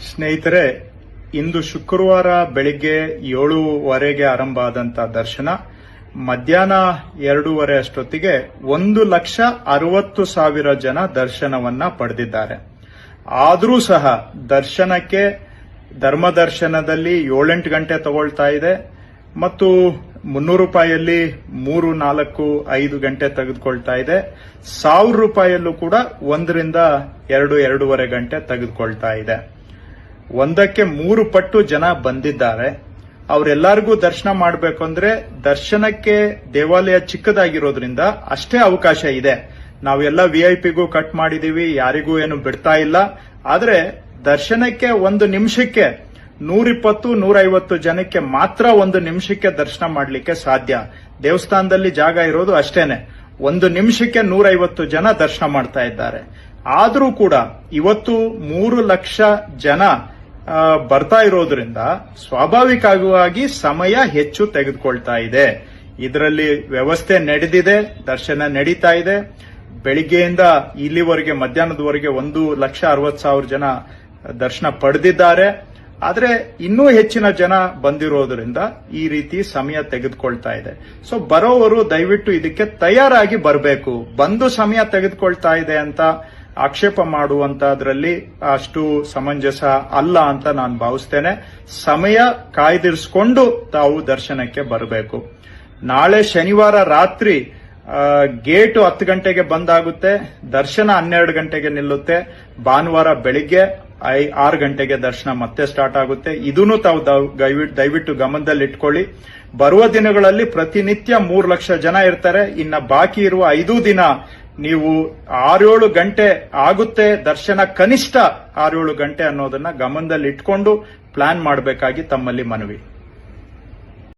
ಸ್ನೇಹಿತರೆ, ಇಂದು ಶುಕ್ರವಾರ ಬೆಳಿಗ್ಗೆ 7:15ಗೆ ಆರಂಭ ಆದಂತ ದರ್ಶನ ಮಧ್ಯಾಹ್ನ 2:30 ಅಷ್ಟೊತ್ತಿಗೆ 1,60,000 ಜನ ದರ್ಶನವನ್ನ ಪಡೆದಿದ್ದಾರೆ. ಆದರೂ ಸಹ ದರ್ಶನಕ್ಕೆ ಧರ್ಮ ದರ್ಶನದಲ್ಲಿ 7-8 ಗಂಟೆ ತಗೊಳ್ತಾ ಇದೆ ಮತ್ತು 300 ರೂಪಾಯಲ್ಲಿ 3, 4, 5 ಗಂಟೆ ತೆಗೆದುಕೊಳ್ತಾ ಇದೆ. 1000 ರೂಪಾಯಲ್ಲೂ ಕೂಡ 1 ರಿಂದ 2.5 ಗಂಟೆ ತೆಗೆದುಕೊಳ್ತಾ ಇದೆ. ಒಂದಕ್ಕೆ 3 ಪಟ್ಟು ಜನ ಬಂದಿದ್ದಾರೆ. ಅವರೆಲ್ಲರಿಗೂ ದರ್ಶನ ಮಾಡಬೇಕು ಅಂದ್ರೆ ದರ್ಶನಕ್ಕೆ ದೇವಾಲಯ ಚಿಕ್ಕದಾಗಿರೋದ್ರಿಂದ ಅಷ್ಟೇ ಅವಕಾಶ ಇದೆ. ನಾವೆಲ್ಲ ವಿಐಪಿಗೂ ಕಟ್ ಮಾಡಿದೀವಿ, ಯಾರಿಗೂ ಏನು ಬಿಡ್ತಾ ಇಲ್ಲ. ಆದ್ರೆ ದರ್ಶನಕ್ಕೆ 1 ನಿಮಿಷಕ್ಕೆ 120-150 ಜನಕ್ಕೆ ಮಾತ್ರ 1 ನಿಮಿಷಕ್ಕೆ ದರ್ಶನ ಮಾಡಲಿಕ್ಕೆ ಸಾಧ್ಯ. ದೇವಸ್ಥಾನದಲ್ಲಿ ಜಾಗ ಇರೋದು ಅಷ್ಟೇನೆ. 1 ನಿಮಿಷಕ್ಕೆ 150 ಜನ ದರ್ಶನ ಮಾಡ್ತಾ ಇದ್ದಾರೆ. ಆದರೂ ಕೂಡ ಇವತ್ತು 3 ಲಕ್ಷ ಜನ ಬರ್ತಾ ಇರೋದ್ರಿಂದ ಸ್ವಾಭಾವಿಕವಾಗಿ ಸಮಯ ಹೆಚ್ಚು ತೆಗೆದುಕೊಳ್ತಾ ಇದೆ. ಇದರಲ್ಲಿ ವ್ಯವಸ್ಥೆ ನಡೆದಿದೆ, ದರ್ಶನ ನಡೀತಾ ಇದೆ. ಬೆಳಿಗ್ಗೆಯಿಂದ ಇಲ್ಲಿವರೆಗೆ ಮಧ್ಯಾಹ್ನದವರೆಗೆ 1,60,000 ಜನ ದರ್ಶನ ಪಡೆದಿದ್ದಾರೆ. ಆದ್ರೆ ಇನ್ನೂ ಹೆಚ್ಚಿನ ಜನ ಬಂದಿರೋದ್ರಿಂದ ಈ ರೀತಿ ಸಮಯ ತೆಗೆದುಕೊಳ್ತಾ ಇದೆ. ಸೊ ಬರೋವರು ದಯವಿಟ್ಟು ಇದಕ್ಕೆ ತಯಾರಾಗಿ ಬರಬೇಕು. ಬಂದು ಸಮಯ ತೆಗೆದುಕೊಳ್ತಾ ಇದೆ ಅಂತ ಆಕ್ಷೇಪ ಮಾಡುವಂತದ್ರಲ್ಲಿ ಅಷ್ಟು ಸಮಂಜಸ ಅಲ್ಲ ಅಂತ ನಾನು ಭಾವಿಸ್ತೇನೆ. ಸಮಯ ಕಾಯ್ದಿರಿಸಿಕೊಂಡು ತಾವು ದರ್ಶನಕ್ಕೆ ಬರಬೇಕು. ನಾಳೆ ಶನಿವಾರ ರಾತ್ರಿ ಗೇಟ್ 10 ಗಂಟೆಗೆ ಬಂದಾಗುತ್ತೆ, ದರ್ಶನ 12 ಗಂಟೆಗೆ ನಿಲ್ಲುತ್ತೆ. ಭಾನುವಾರ ಬೆಳಿಗ್ಗೆ 6 ಗಂಟೆಗೆ ದರ್ಶನ ಮತ್ತೆ ಸ್ಟಾರ್ಟ್ ಆಗುತ್ತೆ. ಇದನ್ನು ತಾವು ದಯವಿಟ್ಟು ಗಮನದಲ್ಲಿ ಇಟ್ಕೊಳ್ಳಿ. ಬರುವ ದಿನಗಳಲ್ಲಿ ಪ್ರತಿನಿತ್ಯ 3 ಲಕ್ಷ ಜನ ಇರ್ತಾರೆ. ಇನ್ನ ಬಾಕಿ ಇರುವ 5 ದಿನ ನೀವು 6-7 ಗಂಟೆ ಆಗುತ್ತೆ ದರ್ಶನ, ಕನಿಷ್ಠ 6-7 ಗಂಟೆ ಅನ್ನೋದನ್ನ ಗಮನದಲ್ಲಿ ಇಟ್ಕೊಂಡು ಪ್ಲಾನ್ ಮಾಡಬೇಕಾಗಿ ತಮ್ಮಲ್ಲಿ ಮನವಿ.